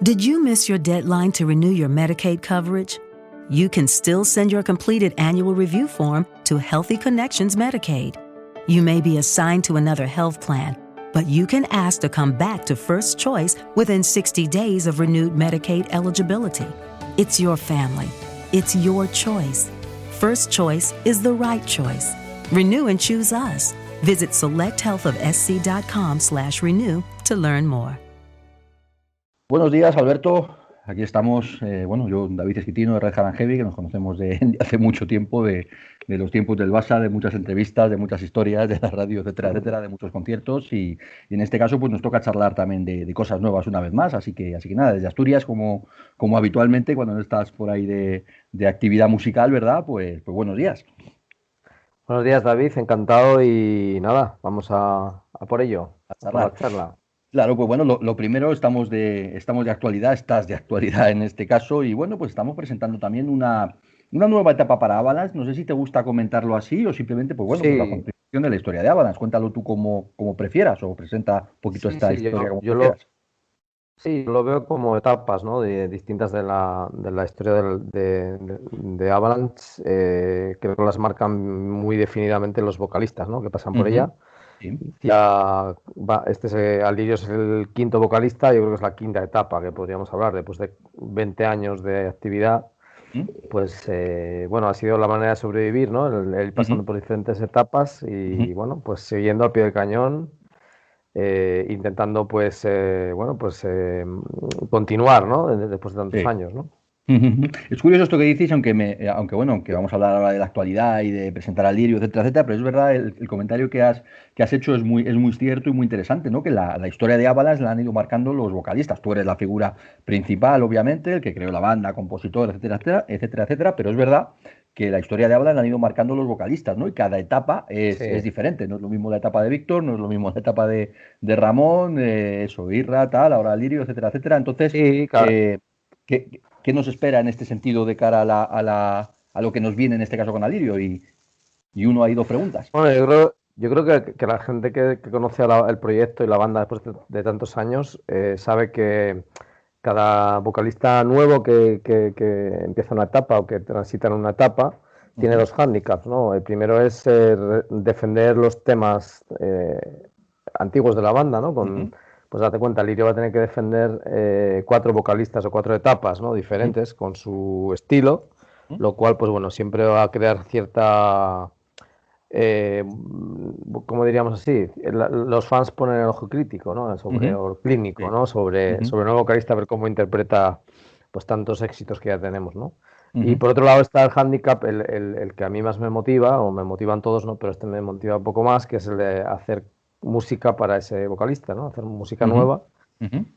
Did you miss your deadline to renew your Medicaid coverage? You can still send your completed annual review form to Healthy Connections Medicaid. You may be assigned to another health plan, but you can ask to come back to First Choice within 60 days of renewed Medicaid eligibility. It's your family. It's your choice. First Choice is the right choice. Renew and choose us. Visit selecthealthofsc.com/renew to learn more. Buenos días, Alberto. Aquí estamos, yo, David Esquitino de Red Hat and Heavy, que nos conocemos de hace mucho tiempo, de los tiempos del Barça, de muchas entrevistas, de muchas historias, de la radio, etcétera, etcétera, de muchos conciertos. Y en este caso, pues nos toca charlar también de cosas nuevas una vez más. Así que nada, desde Asturias, como habitualmente, cuando no estás por ahí de actividad musical, ¿verdad? Pues buenos días. Buenos días, David, encantado y nada, vamos a por ello, a la charla. Claro, pues bueno, lo primero, estamos de actualidad, estás de actualidad en este caso, y bueno, pues estamos presentando también una nueva etapa para Avalanche. No sé si te gusta comentarlo así o simplemente, pues bueno, Sí. pues la continuación de la historia de Avalanche. Cuéntalo tú como prefieras, o presenta un poquito esta historia como prefieras. Sí, lo veo como etapas, ¿no? Distintas de la historia de Avalanche, creo que las marcan muy definidamente los vocalistas, ¿no? Que pasan por ella. Sí. Ya Alirio es el quinto vocalista, yo creo que es la quinta etapa que podríamos hablar, después de 20 años de actividad. Pues ha sido la manera de sobrevivir, ¿no? El ir pasando por diferentes etapas y bueno, pues siguiendo al pie del cañón, intentando continuar, ¿no? Después de tantos años, ¿no? Es curioso esto que dices, aunque vamos a hablar ahora de la actualidad y de presentar al Lirio, etcétera, etcétera, pero es verdad, el comentario que has hecho es muy cierto y muy interesante, ¿no? Que la historia de Avalanche la han ido marcando los vocalistas. Tú eres la figura principal, obviamente, el que creó la banda, compositor, etcétera, etcétera, etcétera, etcétera, pero es verdad que la historia de Avalanche la han ido marcando los vocalistas, ¿no? Y cada etapa es diferente. No es lo mismo la etapa de Víctor, no es lo mismo la etapa de Ramón, Irra, tal, ahora Lirio, etcétera, etcétera. Entonces, sí, claro. ¿Qué nos espera en este sentido de cara a lo que nos viene en este caso con Alirio? Y uno ha ido preguntas. Bueno, yo creo que la gente que conoce el proyecto y la banda después de tantos años sabe que cada vocalista nuevo que empieza una etapa o que transita en una etapa tiene dos hándicaps, ¿no? El primero es defender los temas antiguos de la banda, ¿no? Pues date cuenta, Lirio va a tener que defender 4 vocalistas o 4 etapas, ¿no? Diferentes con su estilo, lo cual, pues bueno, siempre va a crear cierta, ¿cómo diríamos así? Los fans ponen el ojo crítico, ¿no? O clínico, ¿no? Sobre el nuevo vocalista, ver cómo interpreta pues tantos éxitos que ya tenemos, ¿no? Y por otro lado está el hándicap, el que a mí más me motiva, o me motivan todos, ¿no? Pero este me motiva un poco más, que es el de hacer música para ese vocalista, ¿no? Hacer música nueva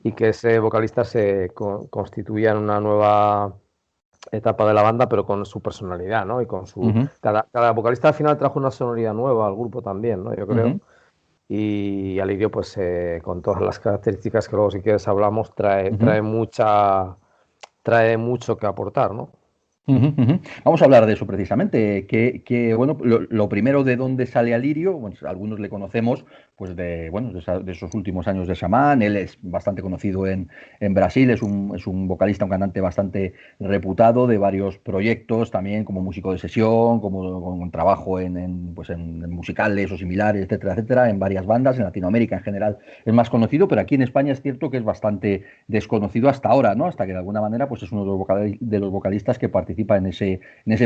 y que ese vocalista se constituya en una nueva etapa de la banda, pero con su personalidad, ¿no? Y con su... Cada vocalista al final trajo una sonoridad nueva al grupo también, ¿no? Yo creo. Y Alirio, pues con todas las características que luego, si quieres, hablamos, trae mucho que aportar, ¿no? Vamos a hablar de eso precisamente. Bueno, lo primero, ¿de dónde sale Alirio? Bueno, algunos le conocemos pues de esos últimos años de Xamán. Él es bastante conocido en Brasil, es un vocalista, un cantante bastante reputado de varios proyectos, también como músico de sesión, como con trabajo en musicales o similares, etcétera, etcétera, en varias bandas. En Latinoamérica en general es más conocido, pero aquí en España es cierto que es bastante desconocido hasta ahora, ¿no? Hasta que de alguna manera pues es uno de los vocalistas que participa en ese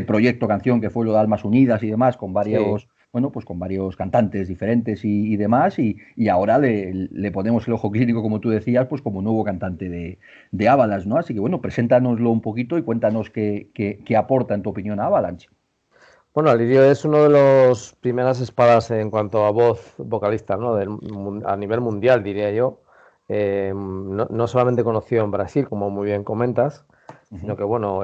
proyecto canción que fue lo de Almas Unidas y demás, con varios... Bueno, pues con varios cantantes diferentes y demás, y ahora le ponemos el ojo clínico, como tú decías, pues como nuevo cantante de Avalanche, ¿no? Así que bueno, preséntanoslo un poquito y cuéntanos qué aporta, en tu opinión, a Avalanche. Bueno, Alirio es uno de los primeras espadas en cuanto a voz vocalista, ¿no? A nivel mundial, diría yo. No solamente conocido en Brasil, como muy bien comentas, sino que bueno,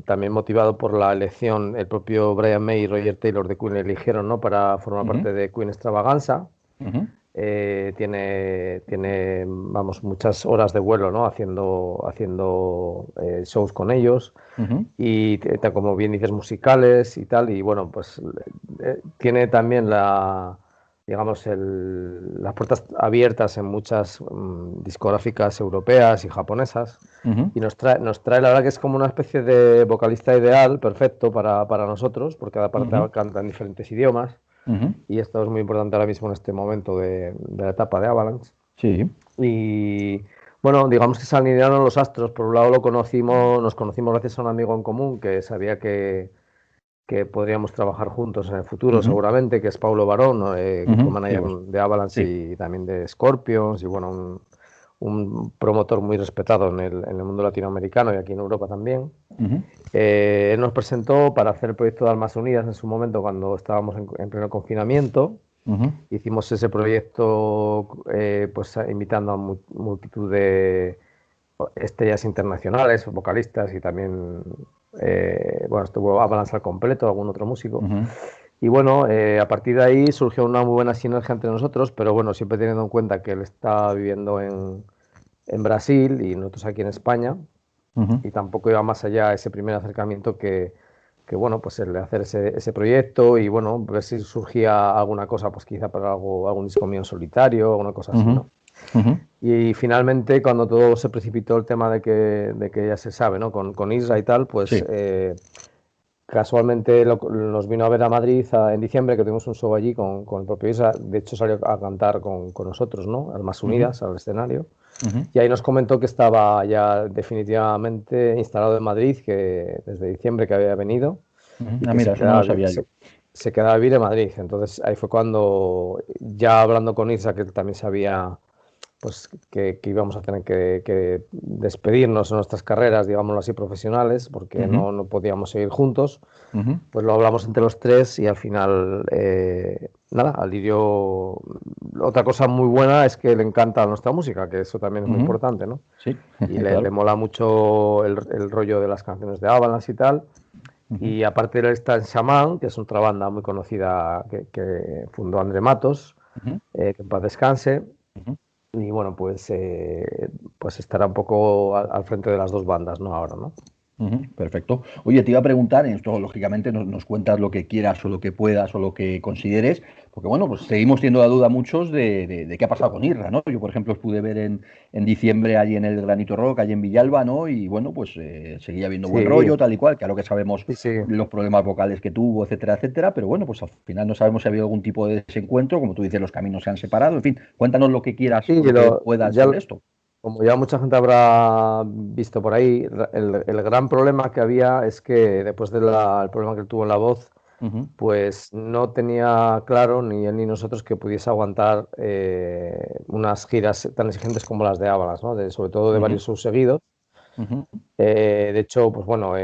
también motivado por la elección, el propio Brian May y Roger Taylor de Queen le eligieron, ¿no? Para formar parte de Queen Extravaganza. Tiene vamos, muchas horas de vuelo, ¿no? Haciendo shows con ellos y como bien dices, musicales y tal, y bueno, pues tiene también la digamos, las puertas abiertas en muchas discográficas europeas y japonesas. Y nos trae, la verdad que es como una especie de vocalista ideal, perfecto para nosotros, porque cada parte canta en diferentes idiomas. Y esto es muy importante ahora mismo en este momento de la etapa de Avalanche. Sí. Y bueno, digamos que se alinearon los astros. Por un lado nos conocimos gracias a un amigo en común que sabía que podríamos trabajar juntos en el futuro, seguramente, que es Paulo Barón, que fue manager de Avalanche y también de Scorpions, y bueno, un promotor muy respetado en el mundo latinoamericano y aquí en Europa también. Él nos presentó para hacer el proyecto de Almas Unidas en su momento, cuando estábamos en pleno confinamiento. Hicimos ese proyecto pues invitando a multitud de estrellas internacionales, vocalistas y también bueno, estuvo Avalanche al completo, algún otro músico. Y bueno, a partir de ahí surgió una muy buena sinergia entre nosotros, pero bueno, siempre teniendo en cuenta que él está viviendo en Brasil y nosotros aquí en España, y tampoco iba más allá ese primer acercamiento que bueno, pues el de hacer ese proyecto y bueno, ver si surgía alguna cosa, pues quizá para algún disco mío en solitario, alguna cosa así, ¿no? Y finalmente, cuando todo se precipitó el tema de que ya se sabe, ¿no? Con Isra y tal, pues sí. Casualmente nos vino a ver a Madrid en diciembre, que tuvimos un show allí con el propio Isra. De hecho, salió a cantar con nosotros, ¿no? Almas Unidas, al escenario. Y ahí nos comentó que estaba ya definitivamente instalado en Madrid, que desde diciembre que había venido. Mira, eso no lo sabía yo. Se quedaba a vivir en Madrid. Entonces ahí fue cuando, ya hablando con Isra, que también sabía pues que íbamos a tener que despedirnos en nuestras carreras, digámoslo así, profesionales, porque no podíamos seguir juntos, pues lo hablamos entre los tres y al final, nada, a Lirio, otra cosa muy buena es que le encanta nuestra música, que eso también es muy importante, ¿no? Sí. Y le mola mucho el rollo de las canciones de Avalanche y tal. Y aparte él está en Shaman, que es otra banda muy conocida que fundó André Matos, que en paz descanse. Y bueno, pues estará un poco al frente de las dos bandas, ¿no? Ahora, ¿no? Perfecto. Oye, te iba a preguntar, en esto lógicamente nos cuentas lo que quieras o lo que puedas o lo que consideres, porque bueno, pues seguimos teniendo la duda muchos de qué ha pasado con Isra, ¿no? Yo, por ejemplo, os pude ver en diciembre allí en el Granito Rock, allí en Villalba, ¿no? Y bueno, pues seguía habiendo buen rollo, tal y cual, claro que sabemos los problemas vocales que tuvo, etcétera, etcétera, pero bueno, pues al final no sabemos si ha habido algún tipo de desencuentro, como tú dices, los caminos se han separado, en fin, cuéntanos lo que quieras o lo que puedas sobre esto. Como ya mucha gente habrá visto por ahí, el gran problema que había es que después del problema que tuvo en la voz, pues no tenía claro ni él ni nosotros que pudiese aguantar unas giras tan exigentes como las de Avalanche, ¿no? Sobre todo de varios shows seguidos. De hecho, pues bueno,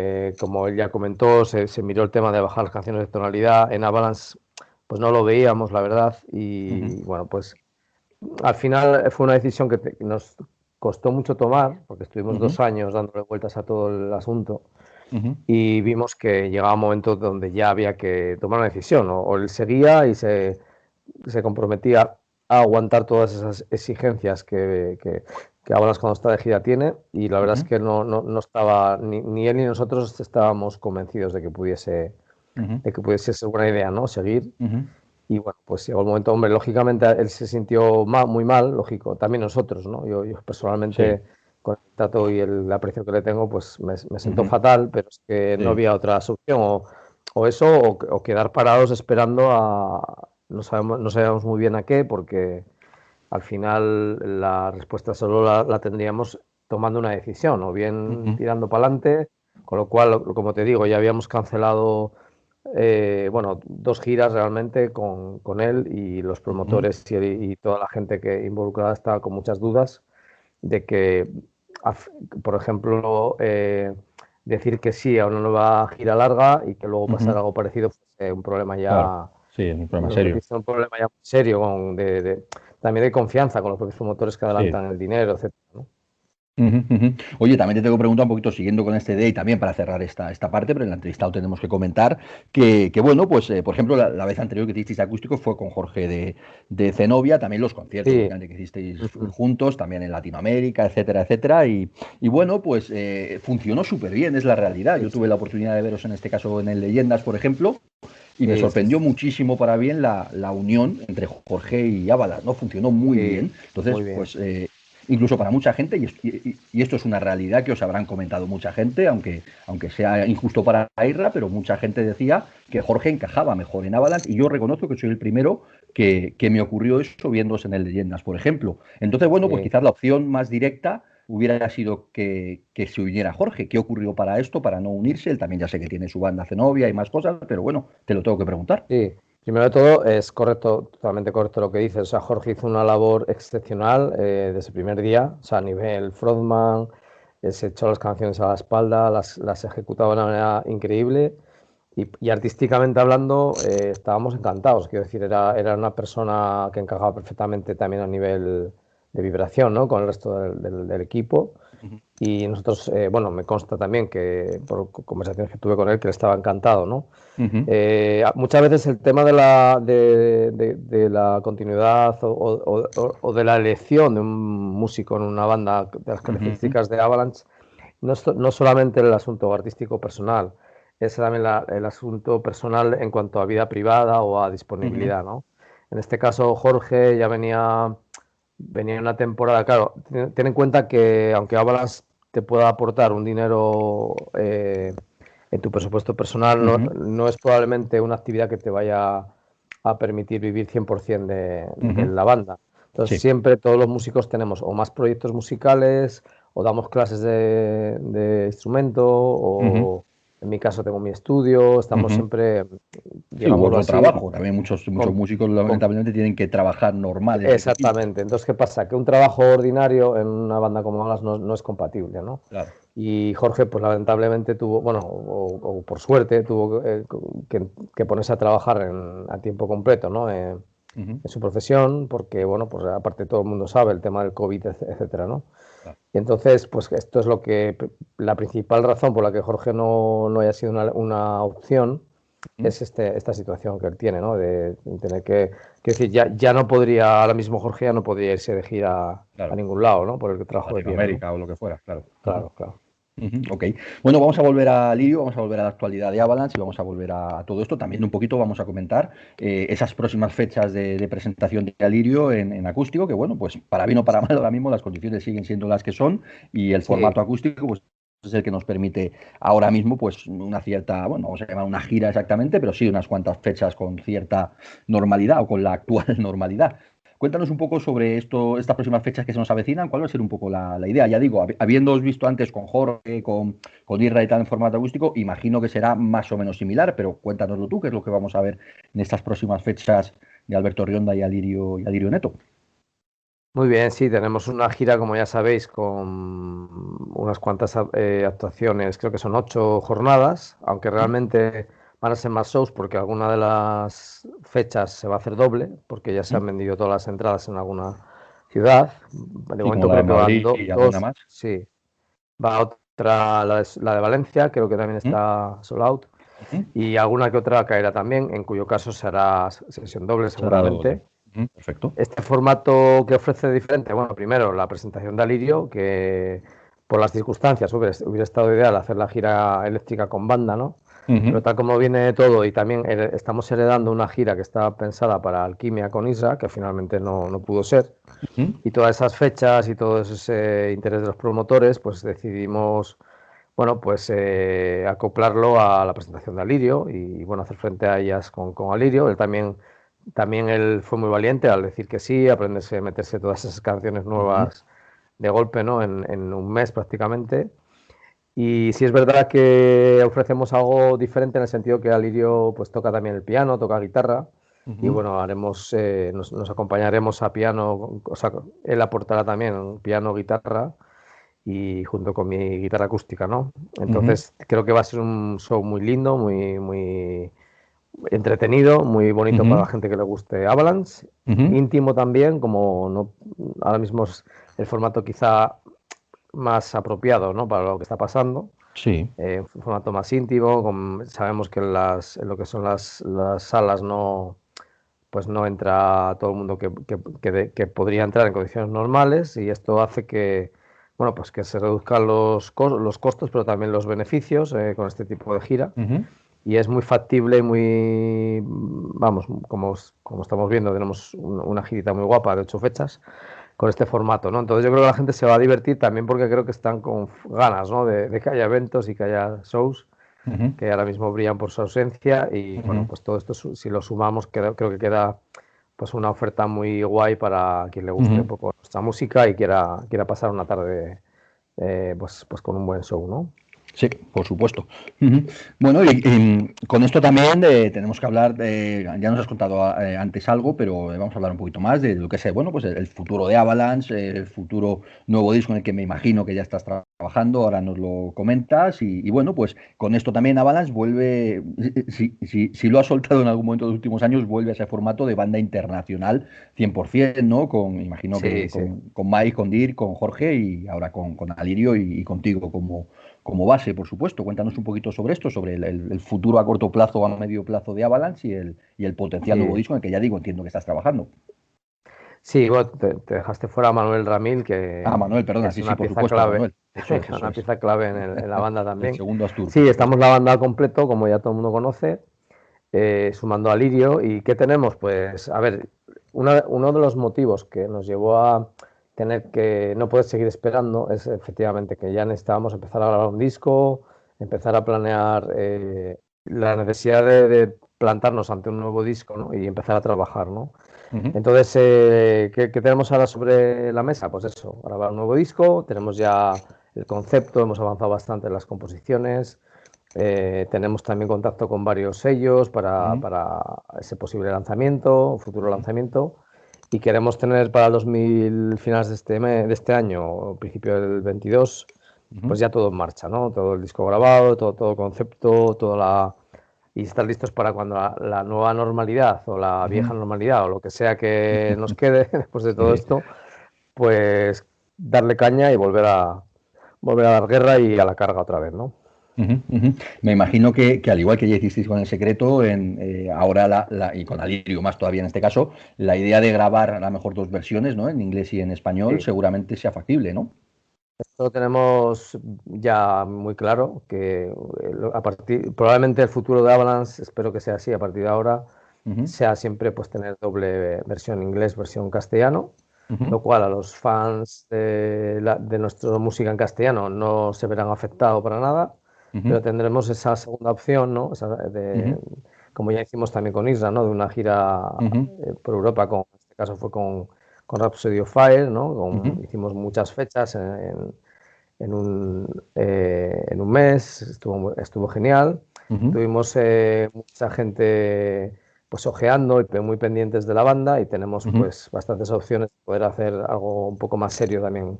como él ya comentó, se miró el tema de bajar las canciones de tonalidad. En Avalanche, pues no lo veíamos, la verdad. Y bueno, pues al final fue una decisión que nos costó mucho tomar, porque estuvimos 2 años dándole vueltas a todo el asunto y vimos que llegaba un momento donde ya había que tomar una decisión, o él seguía y se comprometía a aguantar todas esas exigencias que Avalanche cuando está de gira tiene, y la verdad es que no estaba, ni él ni nosotros estábamos convencidos de que pudiese ser buena idea, ¿no? Seguir. Y bueno, pues llegó el momento, hombre, lógicamente él se sintió muy mal, lógico, también nosotros, ¿no? Yo personalmente, con el trato y el aprecio que le tengo, pues me sentó fatal, pero es que no había otra solución, o eso, o quedar parados esperando no sabíamos muy bien a qué, porque al final la respuesta solo la tendríamos tomando una decisión, o bien tirando para adelante, con lo cual, como te digo, ya habíamos cancelado 2 giras realmente con él, y los promotores y toda la gente que involucrada estaba con muchas dudas de que, por ejemplo, decir que sí a una nueva gira larga y que luego pasara algo parecido, pues, un problema ya... Claro. Sí, un problema serio. Un problema ya serio, también de confianza con los propios promotores que adelantan el dinero, etcétera, ¿no? Oye, también te tengo que preguntar un poquito, siguiendo con este day también para cerrar esta parte, pero en la entrevista lo tenemos que comentar, que bueno, pues por ejemplo, la vez anterior que hicisteis acústicos fue con Jorge de Zenobia, también los conciertos que hicisteis juntos, también en Latinoamérica, etcétera, etcétera, y bueno, pues funcionó súper bien, es la realidad. Yo tuve la oportunidad de veros en este caso en el Leyendas, por ejemplo, Y me Sí, sí, sorprendió sí. muchísimo para bien la unión entre Jorge y Avalanche, ¿no? Funcionó muy Sí, bien. Entonces, muy bien. pues, incluso para mucha gente, y esto es una realidad que os habrán comentado mucha gente, aunque sea injusto para Irra, pero mucha gente decía que Jorge encajaba mejor en Avalanche, y yo reconozco que soy el primero que me ocurrió eso viéndose en el Leyendas, por ejemplo. Entonces, bueno, pues Sí. quizás la opción más directa hubiera sido que se uniera Jorge. ¿Qué ocurrió para esto, para no unirse? Él también ya sé que tiene su banda Zenobia y más cosas, pero bueno, te lo tengo que preguntar. Sí, primero de todo es correcto, totalmente correcto lo que dices. O sea, Jorge hizo una labor excepcional desde el primer día, o sea, a nivel frontman, se echó las canciones a la espalda, las ejecutaba de una manera increíble y artísticamente hablando estábamos encantados. Quiero decir, era una persona que encajaba perfectamente también a nivel de vibración, ¿no? Con el resto del equipo. Ujú, Y nosotros, bueno, me consta también que por conversaciones que tuve con él, que él estaba encantado, ¿no? ujú, Muchas veces el tema de la continuidad o de la elección de un músico en una banda de las ujú, características de Avalanche no solamente el asunto artístico personal, es también el asunto personal en cuanto a vida privada o a ujú, disponibilidad, ¿no? En este caso, Jorge ya venía una temporada, claro, ten en cuenta que aunque Avalanche te pueda aportar un dinero en tu presupuesto personal, ujú, no es probablemente una actividad que te vaya a permitir vivir 100% de ujú. la banda. Entonces, Sí. siempre todos los músicos tenemos o más proyectos musicales, o damos clases de instrumento, Ujú, o en mi caso tengo mi estudio, estamos ujú. siempre, Sí, u digámoslo otro así, trabajo. También muchos con, músicos con lamentablemente tienen que trabajar normal, entre comillas. exactamente. Entonces, ¿qué pasa? Que un trabajo ordinario en una banda como Alas no es compatible, ¿no? Claro. Y Jorge, pues lamentablemente tuvo, bueno, o por suerte, tuvo que ponerse a trabajar a tiempo completo, ¿no? Ujú, En su profesión, porque, bueno, pues aparte todo el mundo sabe el tema del COVID, etcétera, ¿no? claro. Y entonces, pues esto es la principal razón por la que Jorge no haya sido una opción, Ujú, es esta situación que él tiene, ¿no? De tener que decir, ya no podría, ahora mismo Jorge ya no podría irse de gira a claro. ningún lado, ¿no? Por el A trabajo que tiene, ¿no? Latinoamérica o lo que fuera, claro. Ujú. Claro, claro. Ujú, ok. Bueno, vamos a volver a Lirio, vamos a volver a la actualidad de Avalanche y vamos a volver a todo esto. También un poquito vamos a comentar esas próximas fechas de presentación de Alirio en acústico, que bueno, pues para bien o para mal, ahora mismo las condiciones siguen siendo las que son y el Sí, formato acústico, pues es el que nos permite ahora mismo, pues una cierta, bueno, vamos a llamar una gira exactamente, pero sí unas cuantas fechas con cierta normalidad o con la actual normalidad. Cuéntanos un poco sobre estas próximas fechas que se nos avecinan, cuál va a ser un poco la idea. Ya digo, habiéndoos visto antes con Jorge, con Irra y tal en formato acústico, imagino que será más o menos similar, pero cuéntanoslo tú, qué es lo que vamos a ver en estas próximas fechas de Alberto Rionda y Alirio Neto. muy bien, sí, tenemos una gira, como ya sabéis, con unas cuantas actuaciones, creo que son 8 jornadas, aunque ¿Mm? realmente van a ser más shows porque alguna de las fechas se va a hacer doble, porque ya se ¿Mm? han vendido todas las entradas en alguna ciudad. De Sí, como momento la de creo que van Madrid y alguna dos, más. sí. Va otra, la de Valencia, creo que también ¿Mm? está sold out, Ujú. y alguna que otra caerá también, en cuyo caso será sesión doble Será doble. seguramente. Ujú, perfecto. Este formato que ofrece diferente, bueno, primero la presentación de Alirio, que por las circunstancias hubiera estado ideal hacer la gira eléctrica con banda, ¿no? Pero Ujú, tal como viene todo y también estamos heredando una gira que estaba pensada para Alquimia con Isra, que finalmente no pudo ser, ujú, y todas esas fechas y todo ese interés de los promotores, pues decidimos, bueno, pues acoplarlo a la presentación de Alirio y, bueno, hacer frente a ellas con Alirio. Él también él fue muy valiente al decir que sí, aprenderse, meterse todas esas canciones ujú, nuevas de golpe, ¿no? En un mes prácticamente. Y sí es verdad que ofrecemos algo diferente en el sentido que Alirio pues toca también el piano, toca guitarra. Y ujú, bueno, nos acompañaremos a piano, o sea, él aportará también piano, guitarra y junto con mi guitarra acústica, ¿no? ujú, Entonces creo que va a ser un show muy lindo, muy entretenido, muy bonito para ujú, la gente que le guste Avalanche, ujú. íntimo también, como no, ahora mismo es el formato quizá más apropiado, ¿no? Para lo que está pasando. Sí. Un formato más íntimo, sabemos que en lo que son las salas pues no entra todo el mundo que podría entrar en condiciones normales, y esto hace que, bueno, pues que se reduzcan los costos, pero también los beneficios con este tipo de gira. Ujú. y es muy factible y muy, vamos, como estamos viendo, tenemos una girita muy guapa de 8 fechas con este formato, ¿no? Entonces yo creo que la gente se va a divertir también porque creo que están con ganas, ¿no? De que haya eventos y que haya shows Ujú, que ahora mismo brillan por su ausencia y bueno, ujú, pues todo esto si lo sumamos creo que queda pues una oferta muy guay para quien le guste un ujú. poco nuestra música y quiera pasar una tarde pues con un buen show, ¿no? Sí, por supuesto. Ujú. Bueno, con esto también tenemos que hablar, ya nos has contado antes algo, pero vamos a hablar un poquito más de lo que es, bueno, pues el futuro de Avalanche, el futuro nuevo disco en el que me imagino que ya estás trabajando, ahora nos lo comentas, y bueno, pues con esto también Avalanche vuelve, si lo ha soltado en algún momento de los últimos años, vuelve a ese formato de banda internacional 100%, ¿no? Imagino Sí, que sí. con Mike, con Dirk, con Jorge y ahora con Alirio y contigo como base, por supuesto. Cuéntanos un poquito sobre esto, sobre el futuro a corto plazo o a medio plazo de Avalanche y el potencial nuevo Sí, disco en el que ya digo, entiendo que estás trabajando. sí, bueno, te dejaste fuera a Manuel Ramil, Ah, que Manuel, perdona, es sí, sí, una por pieza supuesto, clave, Manuel. Eso es, eso una es. pieza clave en la banda El también. segundo Astur, por Sí, estamos supuesto. la banda al completo, como ya todo el mundo conoce, sumando a Lirio. ¿Y qué tenemos? Pues, a ver, uno de los motivos que nos llevó a tener que no poder seguir esperando es efectivamente que ya necesitábamos empezar a grabar un disco, empezar a planear la necesidad de plantarnos ante un nuevo disco, ¿no? Y empezar a trabajar, ¿no? Ujú, Entonces, ¿qué tenemos ahora sobre la mesa? Pues eso, grabar un nuevo disco, tenemos ya el concepto, hemos avanzado bastante en las composiciones, tenemos también contacto con varios sellos ujú, para ese posible lanzamiento, futuro ujú, lanzamiento, y queremos tener para el 2000, finales de este año, o principio del 22, ujú, pues ya todo en marcha, ¿no? Todo el disco grabado, todo el concepto, y estar listos para cuando la nueva normalidad o la vieja ujú. normalidad o lo que sea que nos quede después de todo Sí. esto, pues darle caña y volver a dar guerra y a la carga otra vez, ¿no? Ujú, ujú. Me imagino que al igual que ya hicisteis con El Secreto, ahora y con Alirio más todavía en este caso, la idea de grabar a lo mejor dos versiones, ¿no? En inglés y en español, Sí, seguramente sea factible, ¿no? esto tenemos ya muy claro que probablemente el futuro de Avalanche, espero que sea así a partir de ahora, Ujú, sea siempre pues tener doble versión inglés, versión castellano, ujú, lo cual a los fans de nuestra música en castellano no se verán afectados para nada, ujú, pero tendremos esa segunda opción, ¿no? ujú, Como ya hicimos también con Isra, ¿no? De una gira ujú. por Europa, en este caso fue con Rhapsody of Fire, ¿no? Ujú, Hicimos muchas fechas en un mes, estuvo genial. ujú, Tuvimos mucha gente pues ojeando y muy pendientes de la banda y tenemos ujú, pues bastantes opciones de poder hacer algo un poco más serio también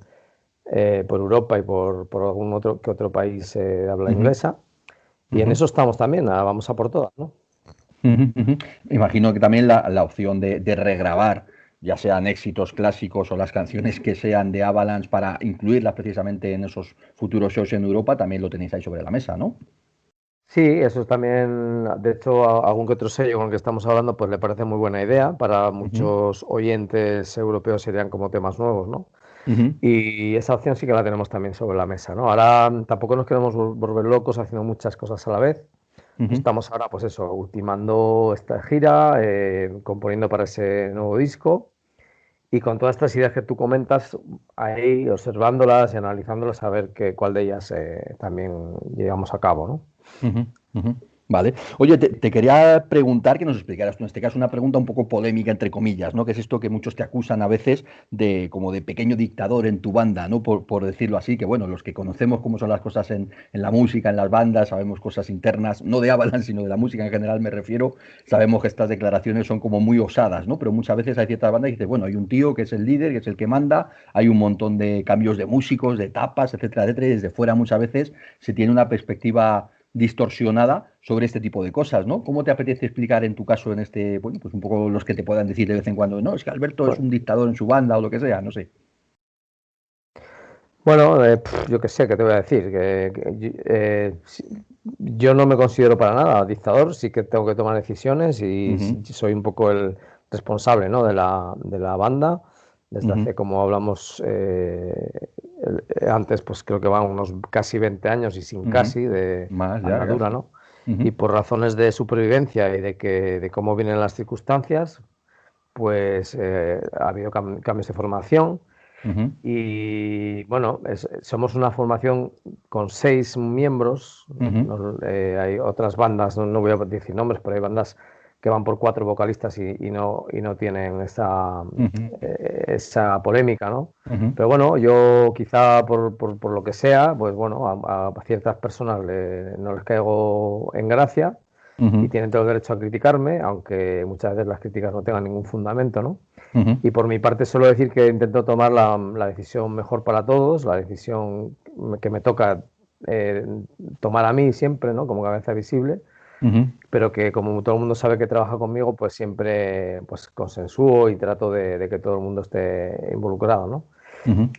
por Europa y por algún otro país de habla ujú, inglesa. Y en ujú, eso estamos también, vamos a por todas, ¿no? ujú, ujú. Imagino que también la opción de regrabar, ya sean éxitos clásicos o las canciones que sean de Avalanche para incluirlas precisamente en esos futuros shows en Europa, también lo tenéis ahí sobre la mesa, ¿no? Sí, eso es también, de hecho, algún que otro sello con el que estamos hablando, pues le parece muy buena idea. Para Ujú, muchos oyentes europeos serían como temas nuevos, ¿no? ujú, Y esa opción sí que la tenemos también sobre la mesa, ¿no? Ahora tampoco nos queremos volver locos haciendo muchas cosas a la vez. ujú, Estamos ahora, pues eso, ultimando esta gira, componiendo para ese nuevo disco y con todas estas ideas que tú comentas, ahí observándolas y analizándolas a ver cuál de ellas también llevamos a cabo, ¿no? ujú, ujú. Vale. Oye, te quería preguntar que nos explicaras tú en este caso una pregunta un poco polémica, entre comillas, ¿no? Que es esto que muchos te acusan a veces de como de pequeño dictador en tu banda, ¿no? Por decirlo así, que bueno, los que conocemos cómo son las cosas en la música, en las bandas, sabemos cosas internas, no de Avalanche, sino de la música en general me refiero, sabemos que estas declaraciones son como muy osadas, ¿no? Pero muchas veces hay ciertas bandas que dicen, bueno, hay un tío que es el líder, que es el que manda, hay un montón de cambios de músicos, de etapas, etcétera, etcétera, y desde fuera muchas veces se tiene una perspectiva distorsionada sobre este tipo de cosas, ¿no? ¿Cómo te apetece explicar en tu caso en bueno, pues un poco los que te puedan decir de vez en cuando, no, es que Alberto es Pues, un dictador en su banda o lo que sea, no sé. bueno, yo qué sé, ¿qué te voy a decir? Yo no me considero para nada dictador, sí que tengo que tomar decisiones y Ujú, soy un poco el responsable, ¿no? de la banda. Desde ujú, hace, como hablamos antes, pues creo que van unos casi 20 años y sin ujú. casi de Más, ya, andadura, sí. ¿no? Ujú, y por razones de supervivencia y de cómo vienen las circunstancias, pues ha habido cambios de formación. ujú, Y bueno, somos una formación con 6 miembros. ujú, Hay otras bandas, no voy a decir nombres, pero hay bandas que van por 4 vocalistas y no tienen ujú, esa polémica, ¿no? ujú, Pero bueno, yo quizá por lo que sea, pues bueno, a ciertas personas no les caigo en gracia y ujú, tienen todo el derecho a criticarme, aunque muchas veces las críticas no tengan ningún fundamento, ¿no? ujú, Y por mi parte suelo decir que intento tomar la decisión mejor para todos, la decisión que me toca eh, tomar a mí siempre, ¿no? Como cabeza visible, ujú, pero que como todo el mundo sabe que trabaja conmigo, pues siempre pues consensúo y trato de que todo el mundo esté involucrado, ¿no? ujú, ujú.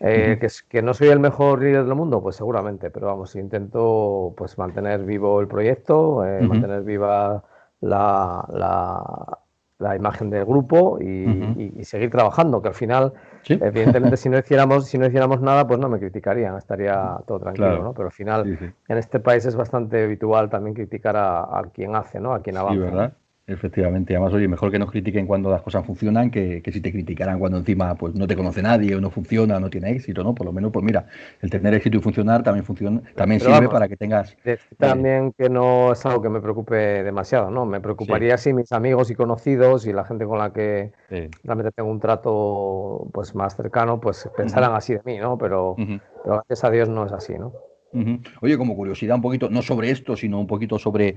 Que no soy el mejor líder del mundo, pues seguramente, pero vamos, intento pues mantener vivo el proyecto, Ujú, mantener viva la, la- la imagen del grupo ujú. y seguir trabajando, que al final, Sí, evidentemente, si no hiciéramos nada, pues no me criticarían, estaría todo tranquilo, claro, ¿no? Pero al final, sí, sí. en este país es bastante habitual también criticar a quien hace, ¿no? A quien Sí, avanza, ¿no? ¿verdad? Efectivamente. Además, oye, mejor que nos critiquen cuando las cosas funcionan que si te criticaran cuando encima pues no te conoce nadie o no funciona o no tiene éxito, ¿no? Por lo menos, pues mira, el tener éxito y funcionar también funciona, también Pero sirve vamos, para que tengas. decir eh, también que no es algo que me preocupe demasiado, ¿no? Me sí, preocuparía si mis amigos y conocidos y la gente con la que sí. realmente tengo un trato pues más cercano, pues Ujú, pensaran así de mí, ¿no? ujú. Pero gracias a Dios no es así, ¿no? Ujú. Oye, como curiosidad un poquito, no sobre esto, sino un poquito sobre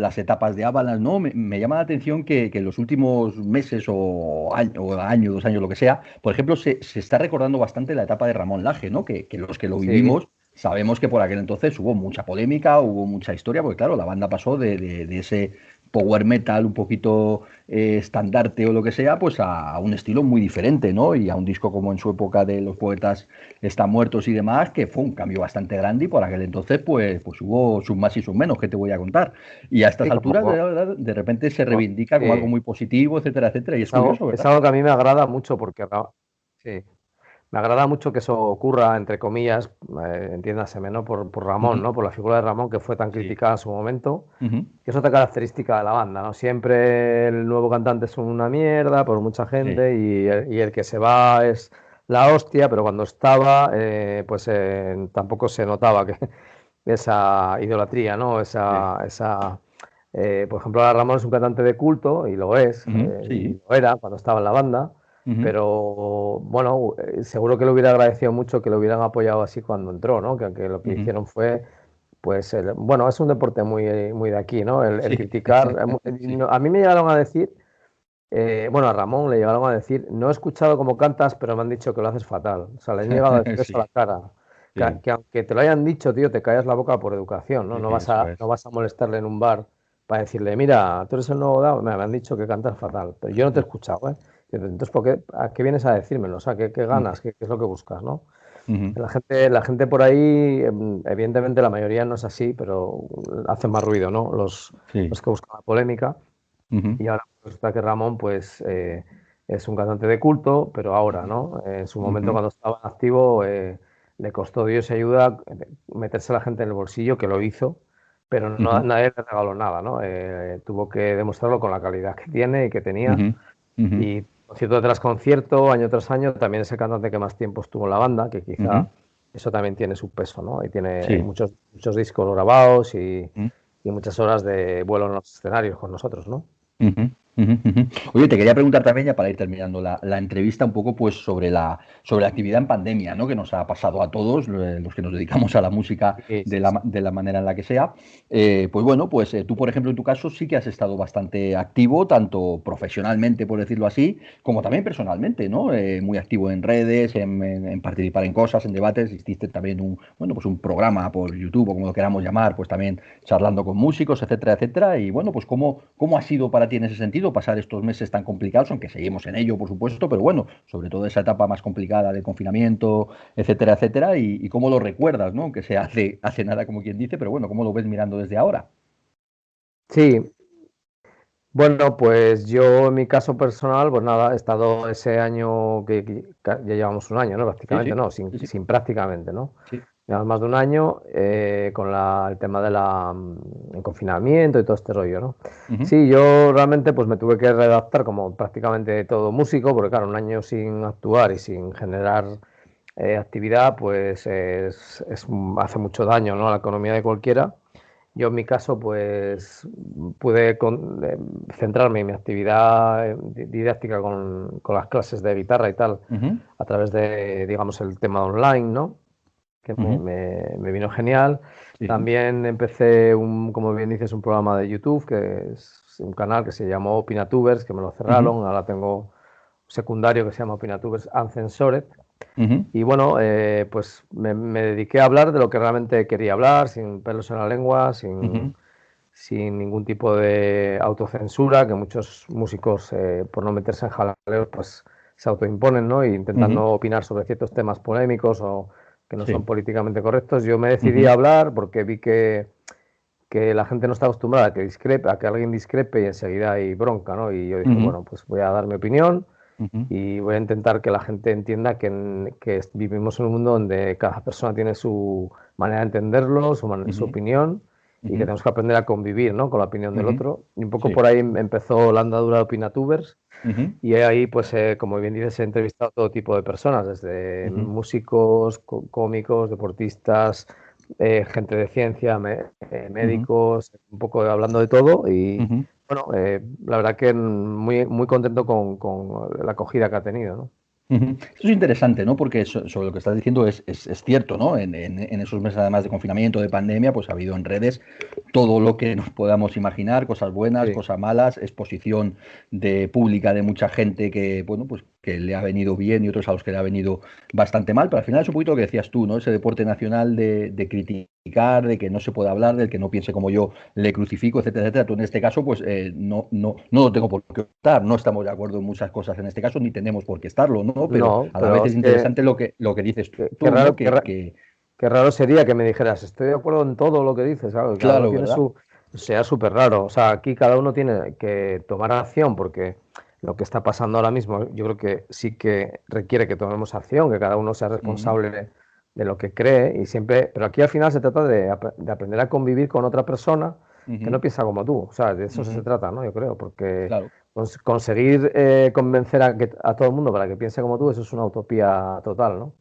las etapas de Avalanche, ¿no? Me llama la atención que en los últimos meses o año, 2 años, lo que sea, por ejemplo, se está recordando bastante la etapa de Ramón Laje, ¿no? Que los que lo Sí, vivimos sabemos que por aquel entonces hubo mucha polémica, hubo mucha historia, porque claro, la banda pasó de ese power metal un poquito estandarte o lo que sea, pues a un estilo muy diferente, ¿no? Y a un disco como en su época de Los Poetas Están Muertos y demás, que fue un cambio bastante grande y por aquel entonces pues hubo sus más y sus menos, que te voy a contar. Y a estas sí, alturas de repente se reivindica como algo sí. muy positivo, etcétera, etcétera, y es Es algo, curioso, es ¿verdad? algo que a mí me agrada mucho porque sí, me agrada mucho que eso ocurra, entre comillas, entiéndaseme, ¿no? Por Ramón, Ujú. ¿no? Por la figura de Ramón que fue tan Sí. criticada en su momento, Ujú. que es otra característica de la banda, ¿no? Siempre el nuevo cantante es una mierda por mucha Sí. gente y el que se va es la hostia, pero cuando estaba, pues tampoco se notaba que esa idolatría, ¿no? Sí. Por ejemplo, ahora Ramón es un cantante de culto y lo es, Ujú. y Sí. lo era cuando estaba en la banda, Ujú. pero bueno, seguro que le hubiera agradecido mucho que lo hubieran apoyado así cuando entró, ¿no? Que lo que Ujú. hicieron fue pues bueno, es un deporte muy de aquí, ¿no? El Sí. criticar. Sí. A mí me llegaron a decir, bueno, a Ramón le llegaron a decir, no he escuchado cómo cantas, pero me han dicho que lo haces fatal. O sea, le han llegado a decir eso a Sí. la cara. Que, Sí. que aunque te lo hayan dicho, tío, te callas la boca por educación, ¿no? Sí, No vas eso a, es. no vas a molestarle en un bar para decirle, mira, tú eres el nuevo Dao. Me han dicho que cantas fatal, pero yo no te he escuchado, ¿eh? Entonces, ¿a qué vienes a decírmelo? O sea, ¿qué Ujú. ganas? ¿Qué es lo que buscas, no? Ujú. La gente por ahí, evidentemente la mayoría no es así, pero hacen más ruido, ¿no? Los Sí. que buscan la polémica. Ujú. Y ahora resulta que Ramón, pues, es un cantante de culto, pero ahora, ¿no? En su momento, Ujú. cuando estaba en activo, le costó Dios y ayuda meterse a la gente en el bolsillo, que lo hizo, pero no, Ujú. nadie le regaló nada, ¿no? Tuvo que demostrarlo con la calidad que tiene y que tenía. Ujú. Ujú. Y concierto tras concierto, año tras año, también es el cantante que más tiempo estuvo en la banda, que Ujú. quizá eso también tiene su peso, ¿no? Y tiene Sí. muchos discos grabados Ujú. y muchas horas de vuelo en los escenarios con nosotros, ¿no? Ujú, ujú, ujú. Oye, te quería preguntar también, ya para ir terminando la entrevista, un poco pues sobre la actividad en pandemia, ¿no? Que nos ha pasado a todos, los que nos dedicamos a la música Sí, de sí, la, sí. de la manera en la que sea. Pues bueno, pues tú, por ejemplo, en tu caso sí que has estado bastante activo, tanto profesionalmente, por decirlo así, como también personalmente, ¿no? Muy activo en redes, en participar en cosas, en debates. Hiciste también pues un programa por YouTube o como lo queramos llamar, pues también charlando con músicos, etcétera, etcétera. Y bueno, pues ¿cómo ha sido para ti en ese sentido pasar estos meses tan complicados, aunque seguimos en ello, por supuesto, pero bueno, sobre todo esa etapa más complicada de confinamiento, etcétera, etcétera, y cómo lo recuerdas, ¿no? Que se hace nada, como quien dice, pero bueno, ¿cómo lo ves mirando desde ahora? Sí, bueno, pues yo en mi caso personal, pues nada, he estado ese año ya llevamos un año, ¿no? Sí, Prácticamente, sí, no, sí, sí, sin prácticamente, ¿no? sí. llevamos más de un año con el tema el confinamiento y todo este rollo, ¿no? Ujú, Sí, yo realmente pues me tuve que readaptar como prácticamente todo músico, porque claro, un año sin actuar y sin generar actividad, pues hace mucho daño, ¿no? A la economía de cualquiera. Yo en mi caso, pues pude centrarme en mi actividad didáctica con las clases de guitarra y tal, ujú, a través de, digamos, el tema online, ¿no? Que ujú. me vino genial. Sí. También empecé, como bien dices, un programa de YouTube, que es un canal que se llamó Opinatubers, que me lo Ujú, cerraron. Ahora tengo un secundario que se llama Opinatubers Uncensored. ujú, Y bueno, pues me dediqué a hablar de lo que realmente quería hablar, sin pelos en la lengua, ujú, sin ningún tipo de autocensura, que muchos músicos, por no meterse en jaleos, pues se autoimponen, ¿no? E intentan ujú. no opinar sobre ciertos temas polémicos o que no son Sí. políticamente correctos. Yo me decidí a Ujú, hablar porque vi que la gente no está acostumbrada a que alguien discrepe y enseguida hay bronca, ¿no? Y yo dije, ujú, bueno, pues voy a dar mi opinión ujú, y voy a intentar que la gente entienda que vivimos en un mundo donde cada persona tiene su manera de entenderlo, su ujú, opinión, y que ujú, tenemos que aprender a convivir, ¿no? Con la opinión del ujú. otro. Y un poco Sí. por ahí empezó la andadura de Opinatubers, Ujú, y ahí, pues, como bien dices, he entrevistado a todo tipo de personas, desde ujú, músicos, cómicos, deportistas, gente de ciencia, ujú, médicos, un poco hablando de todo. Y ujú. bueno, la verdad que muy, muy contento con la acogida que ha tenido, ¿no? Ujú. Eso es interesante, ¿no? Porque sobre lo que estás diciendo es cierto, ¿no? En esos meses además de confinamiento, de pandemia, pues ha habido en redes todo lo que nos podamos imaginar, cosas buenas, Sí. cosas malas, exposición de pública de mucha gente que, bueno, pues que le ha venido bien y otros a los que le ha venido bastante mal, pero al final es un poquito lo que decías tú, ¿no? Ese deporte nacional de criticar, de que no se puede hablar, del que no piense como yo le crucifico, etcétera, etcétera. Tú en este caso, pues no lo tengo por qué estar, no estamos de acuerdo en muchas cosas en este caso, ni tenemos por qué estarlo, ¿no? Pero No, a la vez pero es es que, interesante lo que dices qué tú, ¿no? raro, qué raro sería que me dijeras, estoy de acuerdo en todo lo que dices, claro, cada uno Claro, tiene ¿verdad? su, sea súper raro, o sea, aquí cada uno tiene que tomar acción porque lo que está pasando ahora mismo, yo creo que sí que requiere que tomemos acción, que cada uno sea Ujú, responsable de lo que cree y siempre, pero aquí al final se trata de aprender a convivir con otra persona que no ujú, piensa como tú, o sea, de eso se ujú. trata, ¿no? Yo creo, porque Claro. conseguir convencer a todo el mundo para que piense como tú, eso es una utopía total, ¿no?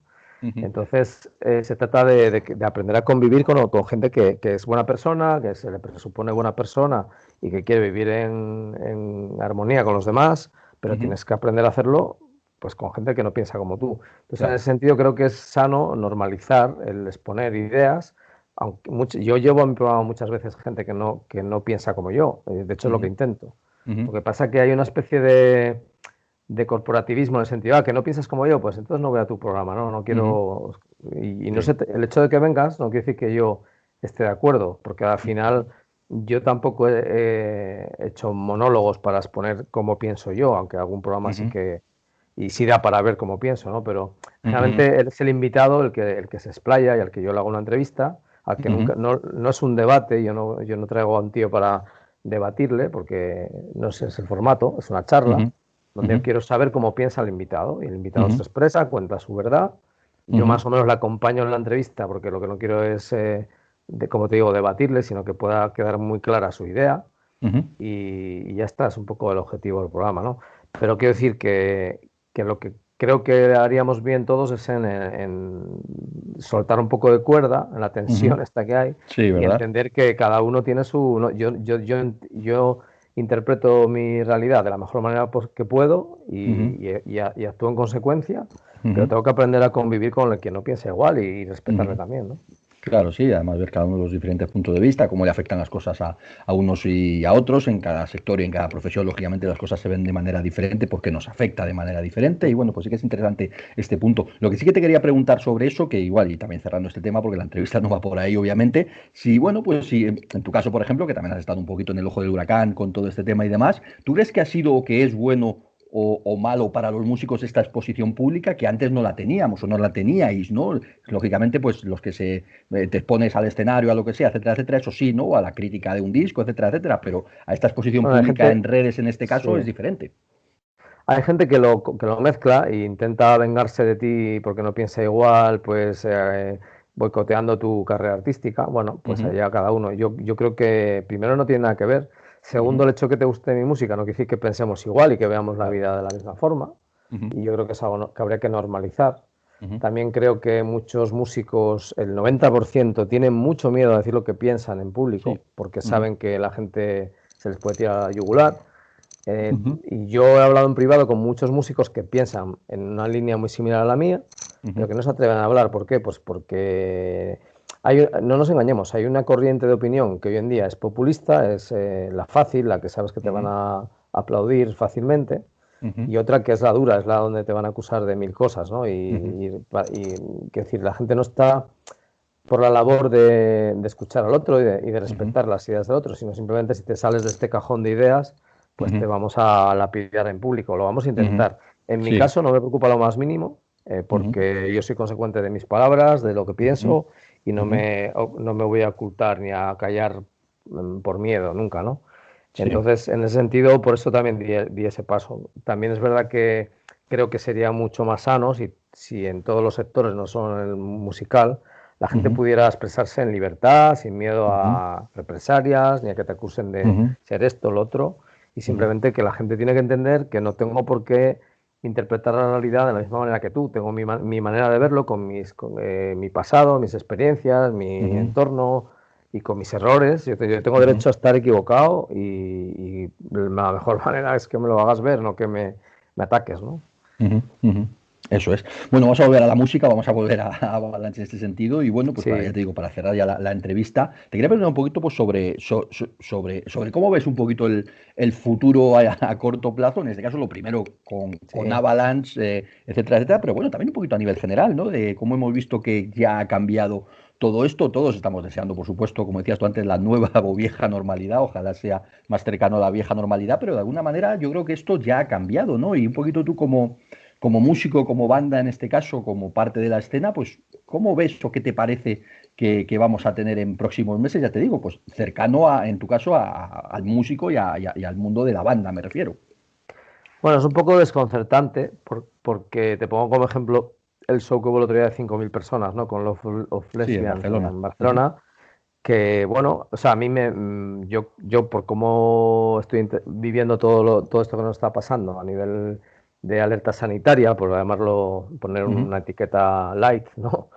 Ujú, Entonces, se trata de aprender a convivir con gente que es buena persona, que se le presupone buena persona y que quiere vivir en armonía con los demás, pero ujú. tienes que aprender a hacerlo pues con gente que no piensa como tú. Entonces, en Claro. ese sentido, creo que es sano normalizar el exponer ideas. Aunque yo llevo a mi programa muchas veces gente que no piensa como yo, de hecho es lo que Ujú, intento. ujú. Lo que pasa es que hay una especie de corporativismo en el sentido, que no piensas como yo, pues entonces no voy a tu programa, ¿no? No Ujú. quiero. Y no Sí. sé, el hecho de que vengas no quiere decir que yo esté de acuerdo, porque al final yo tampoco he hecho monólogos para exponer cómo pienso yo, aunque algún programa sí Ujú, que. Y sí da para ver cómo pienso, ¿no? Pero ujú, generalmente es el invitado el que se explaya y al que yo le hago una entrevista, al que ujú. nunca. No es un debate, yo no traigo a un tío para debatirle, porque no ese es el formato, es una charla Ujú, donde ujú, yo quiero saber cómo piensa el invitado. Y el invitado se ujú, expresa, cuenta su verdad. Yo ujú, más o menos le acompaño en la entrevista porque lo que no quiero es, como te digo, debatirle, sino que pueda quedar muy clara su idea. ujú, Y ya está, es un poco el objetivo del programa, ¿no? Pero quiero decir que lo que creo que haríamos bien todos es en soltar un poco de cuerda en la ujú. tensión esta que hay Sí, y ¿verdad? entender que cada uno tiene su. No, yo interpreto mi realidad de la mejor manera que puedo Ujú, y actúo en consecuencia, pero ujú, tengo que aprender a convivir con el que no piensa igual y respetarle ujú. también, ¿no? Claro, sí, además ver cada uno de los diferentes puntos de vista, cómo le afectan las cosas a unos y a otros, en cada sector y en cada profesión, lógicamente las cosas se ven de manera diferente porque nos afecta de manera diferente y bueno, pues sí que es interesante este punto. Lo que sí que te quería preguntar sobre eso, que igual, y también cerrando este tema, porque la entrevista no va por ahí, obviamente, si, bueno, pues si en tu caso, por ejemplo, que también has estado un poquito en el ojo del huracán con todo este tema y demás, ¿tú crees que ha sido o que es bueno o malo para los músicos esta exposición pública que antes no la teníamos o no la teníais, ¿no? Lógicamente, pues los que te expones al escenario, a lo que sea, etcétera, etcétera, eso sí, ¿no? A la crítica de un disco, etcétera, etcétera, pero a esta exposición Bueno, hay pública gente, en redes en este sí. caso es diferente. Hay gente que lo mezcla e intenta vengarse de ti porque no piensa igual, pues boicoteando tu carrera artística. Bueno, pues allá cada uno. Yo creo que primero no tiene nada que ver. Segundo, el hecho de que te guste mi música no quiere decir que pensemos igual y que veamos la vida de la misma forma. Y yo creo que es algo que habría que normalizar. También creo que muchos músicos, el 90%, tienen mucho miedo a decir lo que piensan en público, porque saben que la gente se les puede tirar a la yugular. Y yo he hablado en privado con muchos músicos que piensan en una línea muy similar a la mía, pero que no se atreven a hablar. ¿Por qué? Pues porque no nos engañemos, hay una corriente de opinión que hoy en día es populista, es la fácil, la que sabes que te van a aplaudir fácilmente, y otra que es la dura, es la donde te van a acusar de mil cosas, ¿no? Quiero decir, la gente no está por la labor de escuchar al otro y de respetar las ideas del otro, sino simplemente si te sales de este cajón de ideas, pues te vamos a lapidar en público, lo vamos a intentar. En mi caso no me preocupa lo más mínimo, porque yo soy consecuente de mis palabras, de lo que pienso, y no me voy a ocultar ni a callar por miedo, nunca, ¿no? Entonces, en ese sentido, por eso también di ese paso. También es verdad que creo que sería mucho más sano si en todos los sectores, no solo en el musical, la gente pudiera expresarse en libertad, sin miedo a represalias, ni a que te acusen de ser esto o lo otro, y simplemente que la gente tiene que entender que no tengo por qué interpretar la realidad de la misma manera que tú. Tengo mi manera de verlo con mi pasado, mis experiencias, mi entorno y con mis errores. Yo tengo derecho a estar equivocado y la mejor manera es que me lo hagas ver, no que me ataques, ¿no? Eso es. Bueno, vamos a volver a la música, vamos a volver a Avalanche en este sentido. Y bueno, pues ya te digo, para cerrar ya la entrevista, te quería preguntar un poquito pues, sobre cómo ves un poquito el futuro a corto plazo, en este caso lo primero con Avalanche, etcétera, etcétera, pero bueno, también un poquito a nivel general, ¿no? De cómo hemos visto que ya ha cambiado todo esto. Todos estamos deseando, por supuesto, como decías tú antes, la nueva o vieja normalidad, ojalá sea más cercano a la vieja normalidad, pero de alguna manera yo creo que esto ya ha cambiado, ¿no? Y un poquito tú como músico, como banda en este caso, como parte de la escena, pues ¿cómo ves o qué te parece que vamos a tener en próximos meses? Ya te digo, pues cercano en tu caso, al músico y al mundo de la banda, me refiero. Bueno, es un poco desconcertante porque te pongo como ejemplo el show que hubo el otro día de 5.000 personas, ¿no? Con Love of Lesbians en Barcelona. Que bueno, o sea, a mí yo por cómo estoy viviendo todo esto que nos está pasando a nivel de alerta sanitaria, por llamarlo, poner una etiqueta light, ¿no?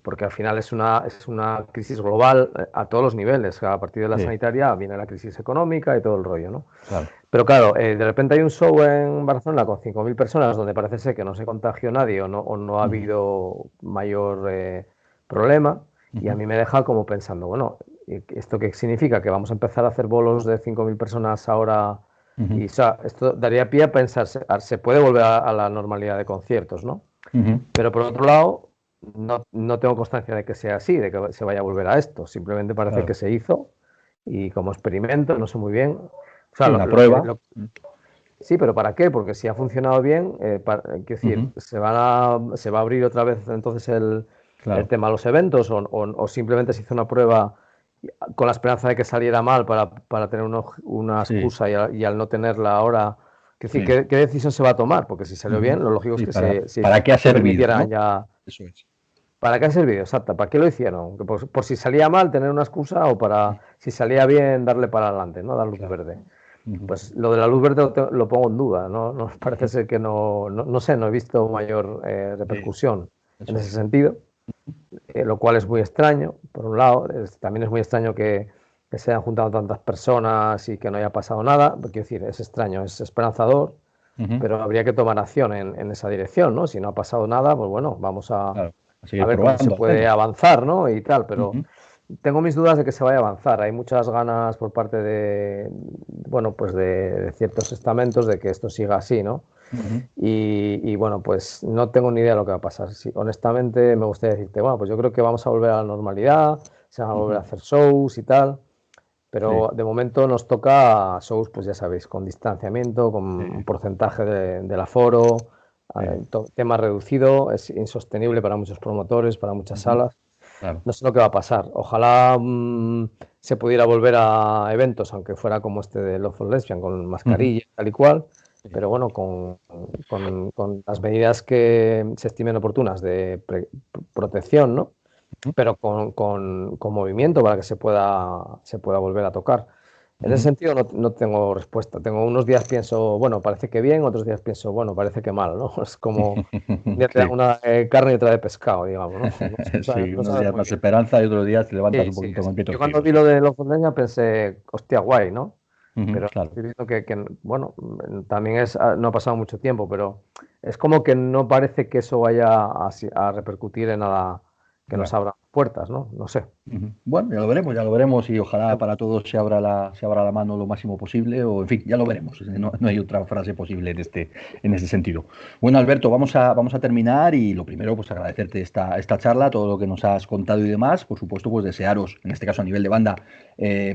Porque al final es una crisis global a todos los niveles. A partir de la sanitaria viene la crisis económica y todo el rollo, ¿no? Claro. Pero claro, de repente hay un show en Barcelona con 5.000 personas donde parece ser que no se contagió nadie o no ha habido mayor problema. Y a mí me deja como pensando, bueno, ¿esto qué significa? ¿Que vamos a empezar a hacer bolos de 5.000 personas ahora? Y o sea, esto daría pie a pensar, se puede volver a la normalidad de conciertos, ¿no? Pero por otro lado, no tengo constancia de que sea así, de que se vaya a volver a esto. Simplemente parece que se hizo y como experimento, no sé muy bien. O sea, una prueba. Sí, pero ¿para qué? Porque si ha funcionado bien, quiero decir, se va a abrir otra vez entonces el tema de los eventos o simplemente se hizo una prueba con la esperanza de que saliera mal para tener una excusa y al no tenerla ahora. Es decir, ¿qué decisión se va a tomar? Porque si salió bien, lo lógico es que ¿para qué ha servido, ¿no? ya... Eso es. ¿Para qué ha servido? Exacto. ¿Para qué lo hicieron? Por si salía mal, tener una excusa o para, si salía bien, darle para adelante, ¿no? Dar luz verde. Pues lo de la luz verde lo pongo en duda, ¿no? Parece ser que no sé, no he visto mayor repercusión en ese sentido. Lo cual es muy extraño, por un lado. También es muy extraño que se hayan juntado tantas personas y que no haya pasado nada. Quiero decir, es extraño, es esperanzador, pero habría que tomar acción en esa dirección, ¿no? Si no ha pasado nada, pues bueno, vamos a ver cómo se puede avanzar, ¿no? Y tal, pero tengo mis dudas de que se vaya a avanzar. Hay muchas ganas por parte de, bueno, pues de ciertos estamentos de que esto siga así, ¿no? Y bueno, pues no tengo ni idea de lo que va a pasar. Sí, honestamente, me gustaría decirte, bueno, pues yo creo que vamos a volver a la normalidad, se van a volver a hacer shows y tal, pero de momento nos toca shows, pues ya sabéis, con distanciamiento, con un porcentaje del aforo, tema reducido, es insostenible para muchos promotores, para muchas salas. Claro. No sé lo que va a pasar. Ojalá se pudiera volver a eventos, aunque fuera como este de Love for Lesbian, con mascarilla, tal y cual. Pero bueno, con las medidas que se estimen oportunas de protección, ¿no? pero con movimiento para que se pueda volver a tocar. En ese sentido no tengo respuesta. Unos días pienso, bueno, parece que bien, otros días pienso, bueno, parece que mal, ¿no? Es como un día te dan una carne y otra de pescado, digamos, ¿no? Sí, unos días más esperanza y otros días te levantas un poquito con pie torcido. Yo cuando vi lo de los Fondeña pensé, hostia, guay, ¿no? Pero claro. estoy viendo que, bueno, también no ha pasado mucho tiempo, pero es como que no parece que eso vaya a repercutir en nada que nos abra puertas, ¿no? No sé. Bueno, ya lo veremos y ojalá para todos se abra la mano lo máximo posible, o en fin, ya lo veremos. No hay otra frase posible en este sentido. Bueno, Alberto, vamos a terminar y lo primero, pues agradecerte esta charla, todo lo que nos has contado y demás. Por supuesto, pues desearos, en este caso a nivel de banda,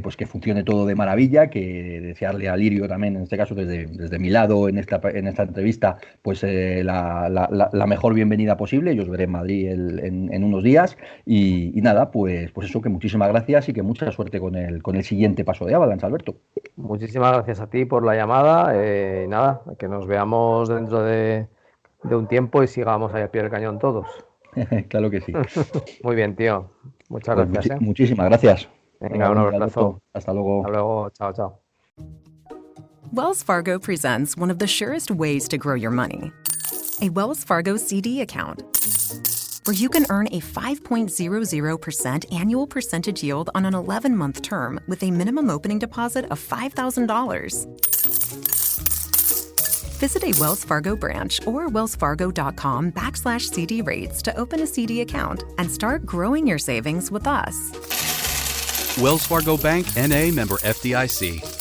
pues que funcione todo de maravilla, que desearle a Lirio también, en este caso desde mi lado, en esta entrevista, pues la mejor bienvenida posible. Yo os veré en Madrid en unos días y nada, pues eso, que muchísimas gracias y que mucha suerte con el siguiente paso de Avalanche, Alberto. Muchísimas gracias a ti por la llamada. Nada, que nos veamos dentro de un tiempo y sigamos ahí al pie del cañón todos. Claro que sí. Muy bien, tío. Muchas Pues gracias. Muchísimas gracias. Venga, un abrazo. Hasta luego. Hasta luego. Chao, chao. Wells Fargo presents one of the surest ways to grow your money. A Wells Fargo CD account, where you can earn a 5.00% annual percentage yield on an 11-month term with a minimum opening deposit of $5,000. Visit a Wells Fargo branch or wellsfargo.com/CD rates to open a CD account and start growing your savings with us. Wells Fargo Bank, N.A., member FDIC.